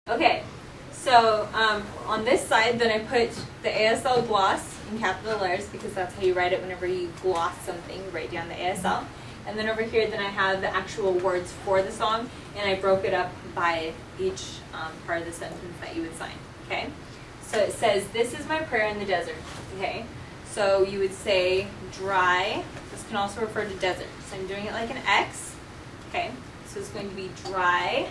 Okay, so on this side, then I put the ASL gloss in capital letters because that's how you write it whenever you gloss something, you write down the ASL. And then over here, then I have the actual words for the song, and I broke it up by each part of the sentence that you would sign, okay? So it says, this is my prayer in the desert, okay? So you would say dry. This can also refer to desert. So I'm doing it like an X, okay? So it's going to be dry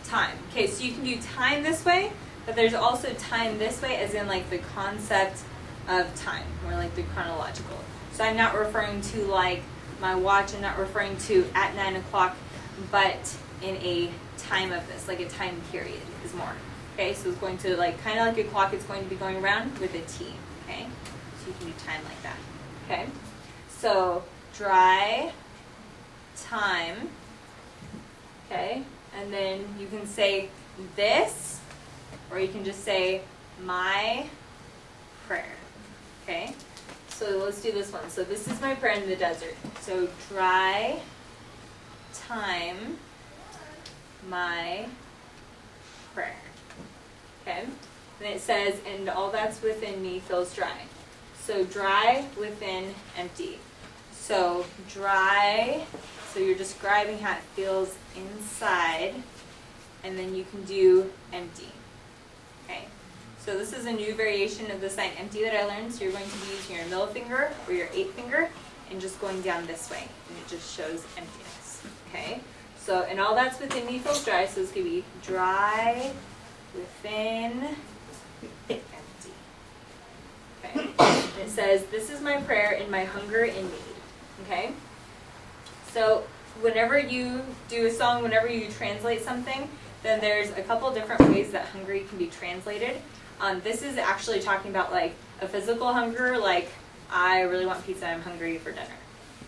time. Okay, so you can do time this way, but there's also time this way as in like the concept of time, or like the chronological. So I'm not referring to like my watch, I'm not referring to at 9 o'clock, but in a time of this, like a time period is more. Okay, so it's going to like, kind of like a clock, it's going to be going around with a T, okay? So you can do time like that, okay? So dry time, okay? And then you can say this, or you can just say my prayer, okay? So let's do this one. So this is my prayer in the desert. So dry time, my prayer, okay? And it says, and all that's within me feels dry. So dry, within, empty. So dry, so you're describing how it feels inside, and then you can do empty, okay? So this is a new variation of the sign empty that I learned. So you're going to be using your middle finger or your 8th finger and just going down this way, and it just shows emptiness, okay? So, and all that's within me feels dry, so it's going to be dry, within, empty, okay? And it says, this is my prayer in my hunger and need, okay? So whenever you do a song, whenever you translate something, then there's a couple different ways that hungry can be translated. This is actually talking about like a physical hunger, like I really want pizza, I'm hungry for dinner.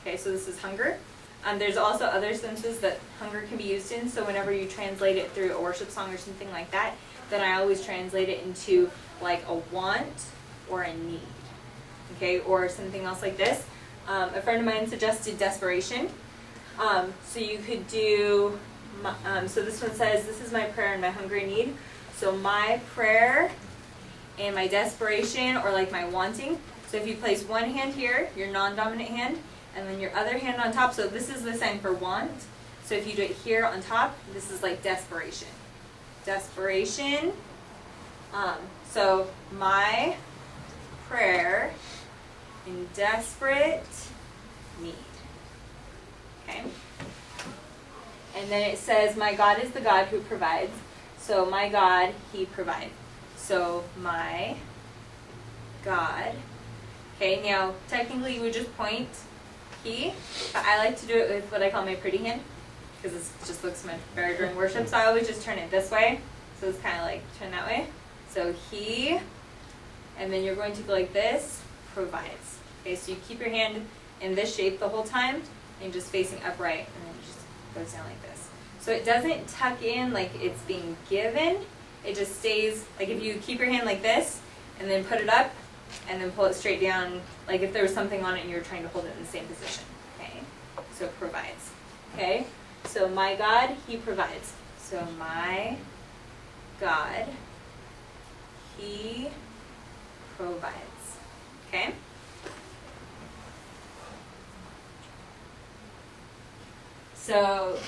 Okay, so this is hunger. There's also other senses that hunger can be used in, so whenever you translate it through a worship song or something like that, then I always translate it into like a want or a need, okay, or something else like this. A friend of mine suggested desperation. So you could do, so this one says, this is my prayer and my hunger and need. So my prayer and my desperation, or like my wanting. So if you place one hand here, your non-dominant hand, and then your other hand on top, so this is the sign for want. So if you do it here on top, this is like desperation. Desperation. So my prayer in desperate need. Okay? And then it says, my God is the God who provides. So my God, He provides. So my God. Okay, now technically you would just point He, but I like to do it with what I call my pretty hand, because it just looks much better during worship. So I always just turn it this way. So it's kind of like turn that way. So He, and then you're going to go like this, provides. Okay, so you keep your hand in this shape the whole time, and just facing upright, and then it just goes down like this. So it doesn't tuck in like it's being given. It just stays, like if you keep your hand like this, and then put it up, and then pull it straight down, like if there was something on it and you were trying to hold it in the same position, okay? So it provides, okay? So my God, He provides. So my God, He provides, okay? So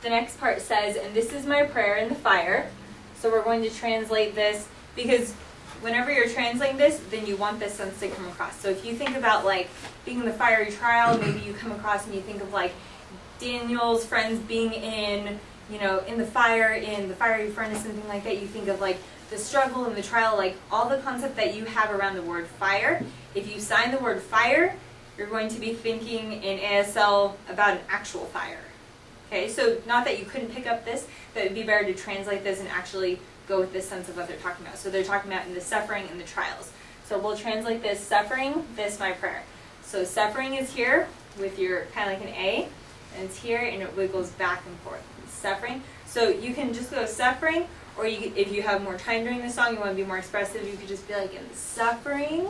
the next part says, and this is my prayer in the fire. So we're going to translate this, because whenever you're translating this, then you want this sense to come across. So if you think about like being in the fiery trial, maybe you come across and you think of like Daniel's friends being in, you know, in the fiery furnace, something like that. You think of like the struggle and the trial, like all the concept that you have around the word fire. If you sign the word fire, you're going to be thinking in ASL about an actual fire. Okay, so not that you couldn't pick up this, but it would be better to translate this and actually go with this sense of what they're talking about. So they're talking about in the suffering and the trials. So we'll translate this suffering, this my prayer. So suffering is here with your kind of like an A, and it's here and it wiggles back and forth. Suffering. So you can just go suffering, or you, if you have more time during the song, you want to be more expressive, you could just be like in suffering,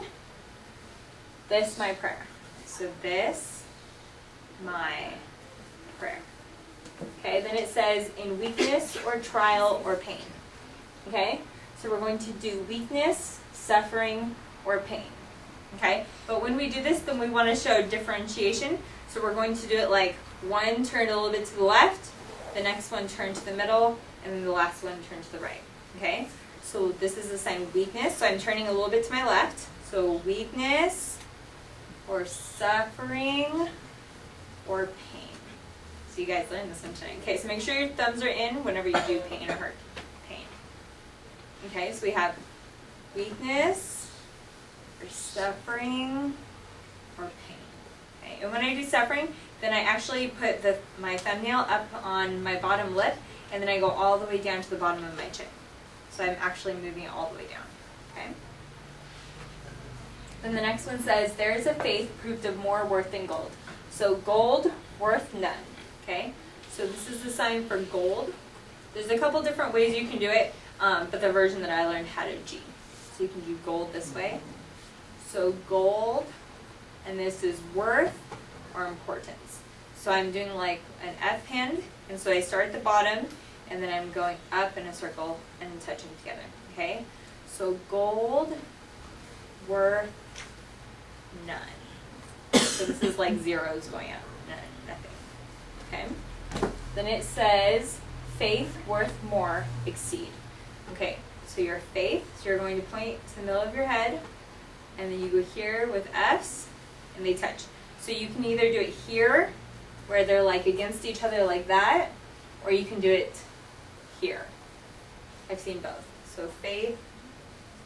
this my prayer. So this my prayer. Okay, then it says in weakness or trial or pain. Okay, so we're going to do weakness, suffering, or pain. Okay, but when we do this, then we want to show differentiation. So we're going to do it like one turn a little bit to the left, the next one turn to the middle, and then the last one turn to the right. Okay, so this is the sign weakness. So I'm turning a little bit to my left. So weakness, or suffering, or pain. So you guys learned this one tonight. Okay, so make sure your thumbs are in whenever you do pain or hurt. Pain. Okay, so we have weakness, or suffering, or pain. Okay, and when I do suffering, then I actually put my thumbnail up on my bottom lip, and then I go all the way down to the bottom of my chin. So I'm actually moving it all the way down. Okay. Then the next one says, there is a faith proved of more worth than gold. So gold, worth none. Okay. So this is the sign for gold. There's a couple different ways you can do it, but the version that I learned had a G. So you can do gold this way. So gold, and this is worth or importance. So I'm doing like an F hand, and so I start at the bottom, and then I'm going up in a circle and touching together. Okay? So gold, worth none. So this is like zeros going up. None, nothing. Okay? Then it says faith, worth more, exceed. Okay, so your faith, so you're going to point to the middle of your head, and then you go here with F's, and they touch. So you can either do it here, where they're like against each other like that, or you can do it here. I've seen both. So faith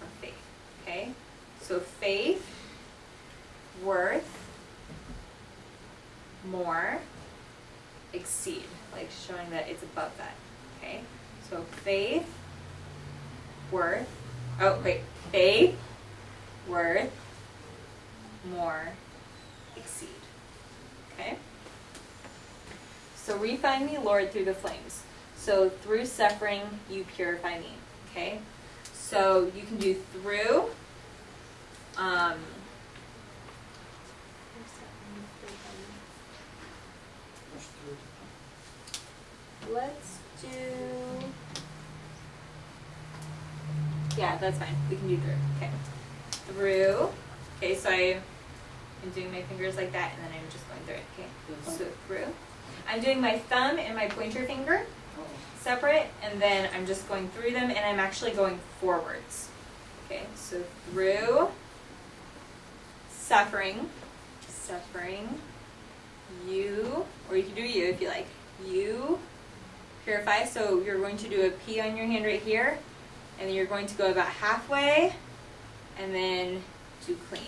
or faith. Okay? So faith, worth, more, exceed. Like showing that it's above that. Okay? So faith, worth, faith, worth, more, exceed. Okay? So refine me, Lord, through the flames. So through suffering, you purify me. Okay? So you can do through. Let's do. Yeah, that's fine. We can do through. Okay. Through. Okay, so I'm doing my fingers like that, and then I'm just going through it. Okay. So through. I'm doing my thumb and my pointer finger separate, and then I'm just going through them, and I'm actually going forwards. Okay, so through, suffering, you, or you can do you if you like, you, purify, so you're going to do a P on your hand right here, and then you're going to go about halfway, and then to clean.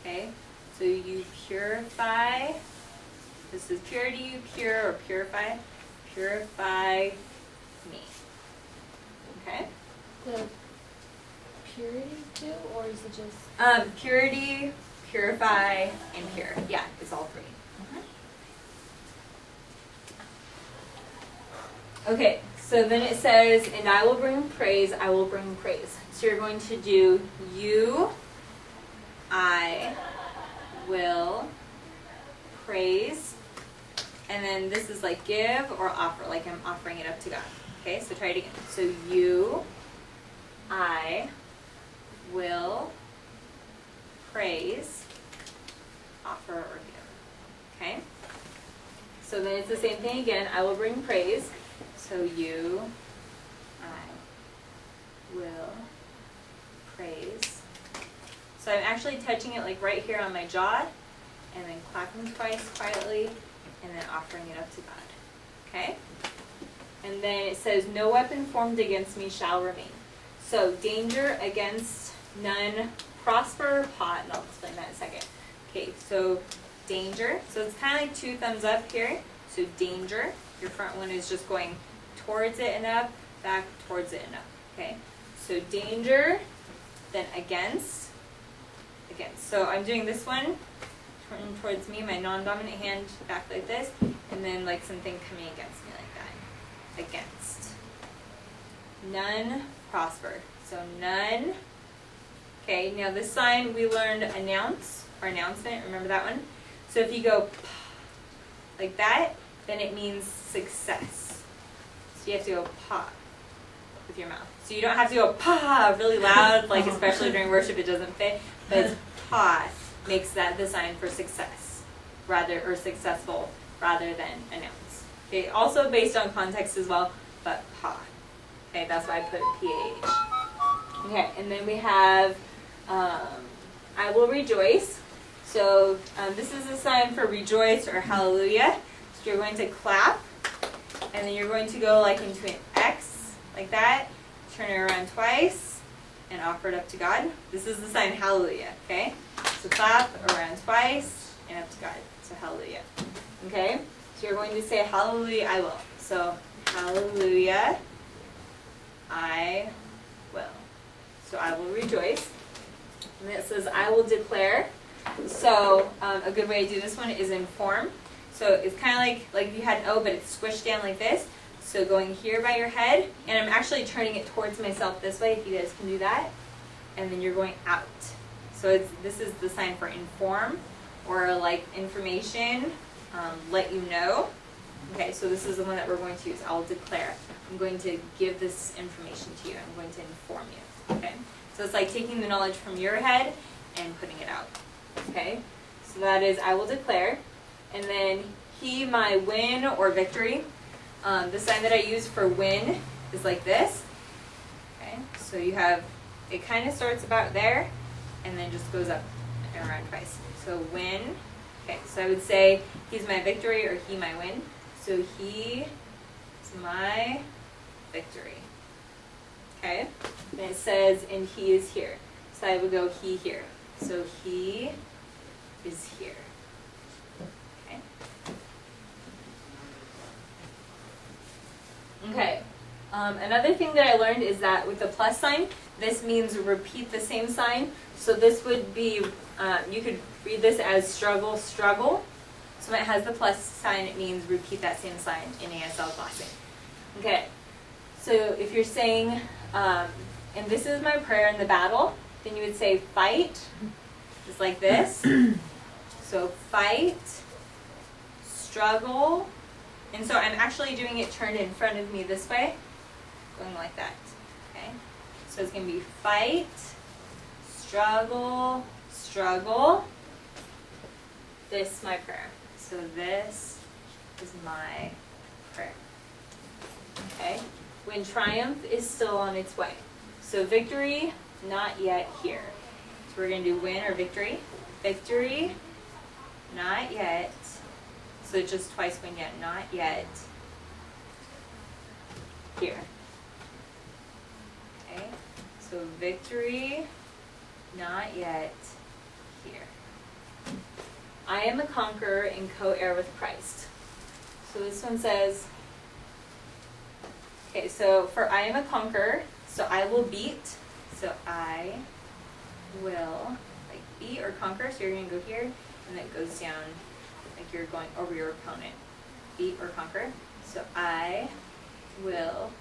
Okay, so you purify. This is purity, you pure, or purify. Purify me. Okay? The purity too, or is it just? Purity, purify, and pure. Yeah, it's all three. Okay, so then it says, and I will bring praise, I will bring praise. So you're going to do you, I will praise, and then this is like give or offer, like I'm offering it up to God. Okay, so try it again. So you, I will praise, offer, or give. Okay? So then it's the same thing again. I will bring praise. So you, I will praise. So I'm actually touching it like right here on my jaw, and then clapping twice quietly, and then offering it up to God. Okay? And then it says, no weapon formed against me shall remain. So danger against none, prosper, pot, and I'll explain that in a second. Okay, so danger. So it's kind of like two thumbs up here. So danger. Your front one is just going towards it and up, back towards it and up. Okay? So danger, then against. So I'm doing this one, turning towards me, my non-dominant hand back like this, and then like something coming against me like that. Against. None, prosper. So none. Okay, now this sign we learned announce or announcement. Remember that one? So if you go like that, then it means success. So you have to go pa with your mouth. So you don't have to go pa really loud, like especially during worship it doesn't fit, but it's pa makes that the sign for success, or successful, rather than announce. Okay, also based on context as well, but pa. Okay, that's why I put PAH. Okay, and then we have I will rejoice. So this is a sign for rejoice or hallelujah. So you're going to clap, and then you're going to go like into an X, like that, turn it around twice, and offer it up to God. This is the sign hallelujah, okay? So clap around twice, and up to God. So hallelujah. Okay? So you're going to say hallelujah, I will. So hallelujah, I will. So I will rejoice. And it says I will declare. So a good way to do this one is in form. So it's kind of like if you had an O, but it's squished down like this. So going here by your head, and I'm actually turning it towards myself this way, if you guys can do that. And then you're going out. So this is the sign for inform, or like information, let you know. Okay, so this is the one that we're going to use. I'll declare. I'm going to give this information to you. I'm going to inform you. Okay, so it's like taking the knowledge from your head and putting it out. Okay, so that is I will declare. And then he, my win or victory. The sign that I use for win is like this. Okay, so you have, it kind of starts about there and then just goes up and around twice. So win. Okay, so I would say he's my victory or he my win. So he is my victory. Okay, and it says and he is here. So I would go he here. So he is here. Okay. Okay. Another thing that I learned is that with the plus sign, this means repeat the same sign. So this would be, you could read this as struggle, struggle. So when it has the plus sign, it means repeat that same sign in ASL glossing. Okay. So if you're saying, and this is my prayer in the battle, then you would say fight, just like this. So fight, struggle, and so I'm actually doing it turned in front of me this way, going like that, okay? So it's going to be fight, struggle, struggle. This is my prayer. So this is my prayer, okay? When triumph is still on its way. So victory, not yet here. So we're going to do win or victory. Victory, not yet. So it's just twice win yet, not yet. Here. Okay. So victory, not yet. Here. I am a conqueror and co-heir with Christ. So this one says, okay, so for I am a conqueror, so I will beat. So I will, like, beat or conquer. So you're going to go here, and it goes down like you're going over your opponent. Beat or conquer. So I will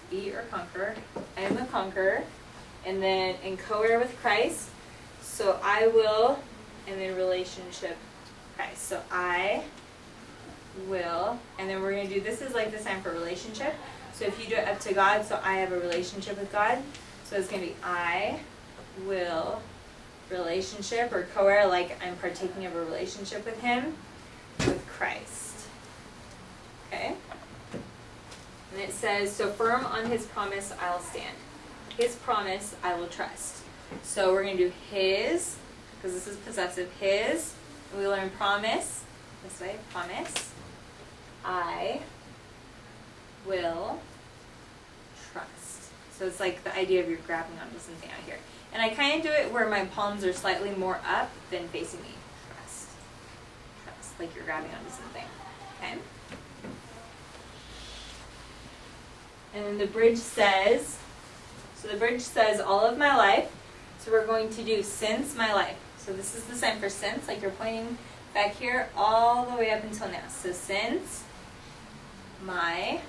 beat or conquer. I am a conqueror. And then in co-heir with Christ, so I will, and then relationship Christ. So I will, and then we're going to do, this is like the sign for relationship. So if you do it up to God, so I have a relationship with God. So it's going to be I will relationship or co-heir, like I'm partaking of a relationship with him, with Christ. Okay? And it says, so firm on his promise I'll stand. His promise I will trust. So we're going to do his, because this is possessive, his, and we learn promise, this way, promise, I will trust. So it's like the idea of you're grabbing onto something out here. And I kind of do it where my palms are slightly more up than facing me. Trust. Trust, like you're grabbing onto something. Okay? And then the bridge says, so the bridge says all of my life. So we're going to do since my life. So this is the sign for since, like you're pointing back here all the way up until now. So since my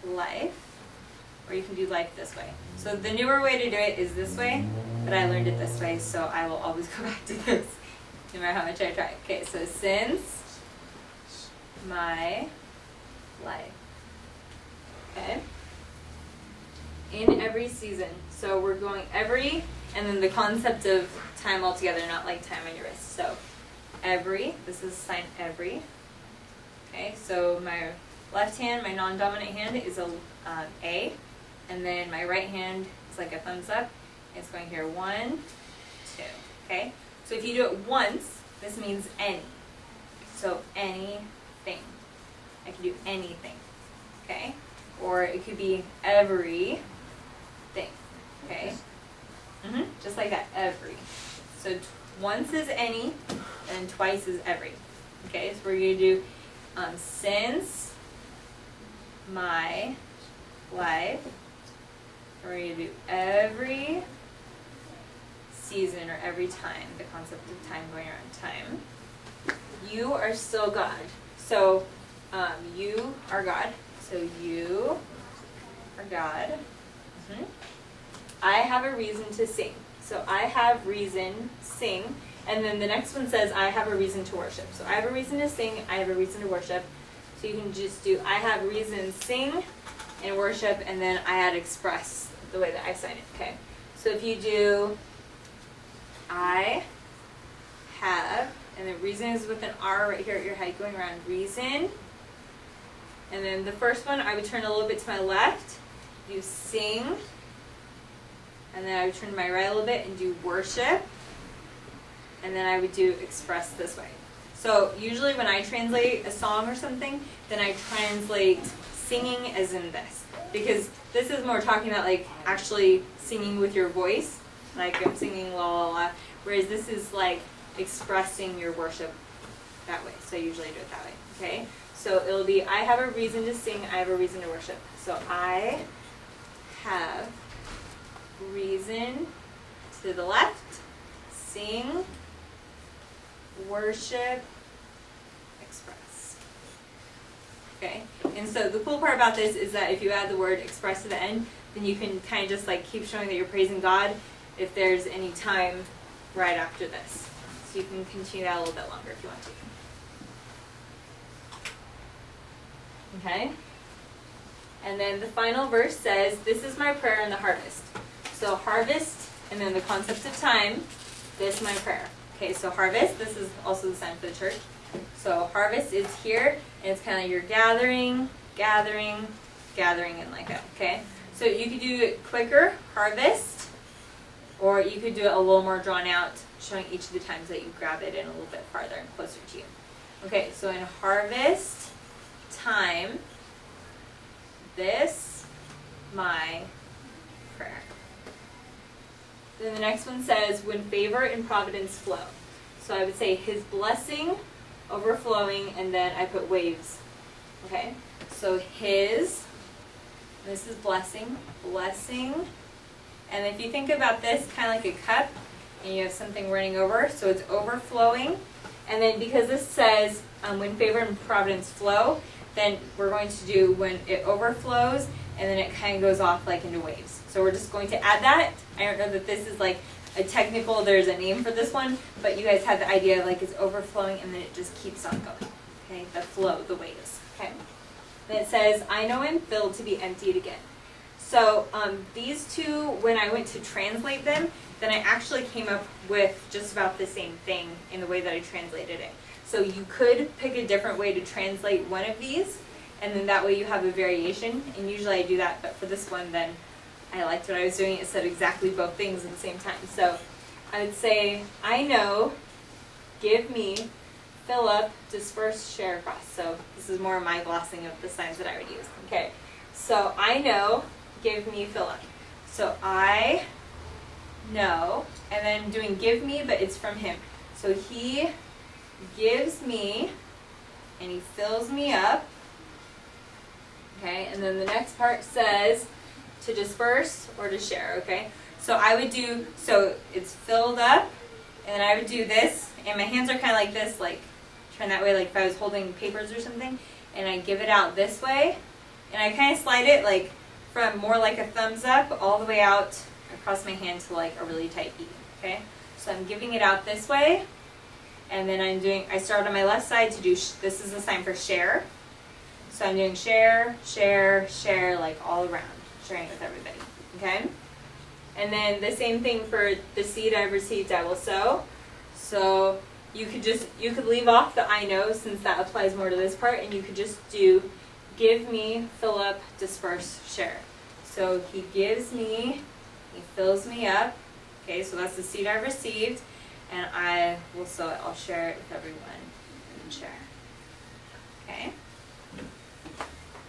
life, or you can do life this way. So the newer way to do it is this way, but I learned it this way, so I will always go back to this, no matter how much I try. Okay, so since my life. Okay? In every season. So we're going every, and then the concept of time altogether, not like time on your wrist. So every, this is sign every. Okay, so my left hand, my non-dominant hand is a, and then my right hand is like a thumbs up. It's going here, 1, 2, okay? So if you do it once, this means any. So anything. I can do anything, okay? Or it could be every thing, okay? Just like that, every. So once is any, and twice is every. Okay, so we're going to do since my life. We're going to do every season or every time, the concept of time going around time. You are still God. So you are God. So you are God. I have a reason to sing. So I have reason, sing. And then the next one says I have a reason to worship. So I have a reason to sing, I have a reason to worship. So you can just do I have reason, sing, and worship, and then I add express the way that I sign it. Okay. So if you do I have, and the reason is with an R right here at your head going around, reason. And then the first one, I would turn a little bit to my left, do sing. And then I would turn to my right a little bit and do worship. And then I would do express this way. So usually when I translate a song or something, then I translate singing as in this. Because this is more talking about like actually singing with your voice. Like I'm singing la la la. Whereas this is like expressing your worship that way. So I usually do it that way. Okay? So it'll be I have a reason to sing, I have a reason to worship. So I have reason to the left, sing, worship, express. Okay? And so the cool part about this is that if you add the word express to the end, then you can kind of just like keep showing that you're praising God if there's any time right after this. So you can continue that a little bit longer if you want to. Okay? And then the final verse says, this is my prayer in the harvest. So harvest, and then the concept of time, this is my prayer. Okay, so harvest, this is also the sign for the church. So harvest is here, and it's kind of you're gathering, gathering, gathering, and like that, okay? So you could do it quicker, harvest, or you could do it a little more drawn out, showing each of the times that you grab it in a little bit farther and closer to you. Okay, so in harvest time, this my prayer. Then the next one says, when favor and providence flow. So I would say his blessing overflowing, and then I put waves. Okay? So his, this is blessing, blessing. And if you think about this kind of like a cup, and you have something running over, so it's overflowing. And then because this says, when favor and providence flow, then we're going to do when it overflows, and then it kind of goes off like into waves. So we're just going to add that. I don't know that this is like a technical, there's a name for this one, but you guys have the idea like it's overflowing and then it just keeps on going. Okay, the flow, the waves. Okay. Then it says, I know I'm filled to be emptied again. So these two, when I went to translate them, then I actually came up with just about the same thing in the way that I translated it. So you could pick a different way to translate one of these, and then that way you have a variation. And usually I do that, but for this one, then I liked what I was doing. It said exactly both things at the same time. So I would say, I know, give me, fill up, disperse, share across. So this is more my glossing of the signs that I would use. Okay, so I know, give me, fill up. So I know, and then doing give me, but it's from him. So he gives me, and he fills me up. Okay, and then the next part says to disperse or to share, okay? So I would do, so it's filled up, and then I would do this, and my hands are kind of like this, like, turn that way, like if I was holding papers or something, and I give it out this way, and I kind of slide it, like, from more like a thumbs up all the way out across my hand to like a really tight E, okay? So I'm giving it out this way, And then I start on my left side to do, this is the sign for share. So I'm doing share, share, share, like all around, sharing with everybody, okay? And then the same thing for the seed I've received, I will sow. So you could leave off the I know, since that applies more to this part, and you could just do give me, fill up, disperse, share. So he gives me, he fills me up. Okay, so that's the seed I received, and I will sow it. I'll share it with everyone and share. Okay.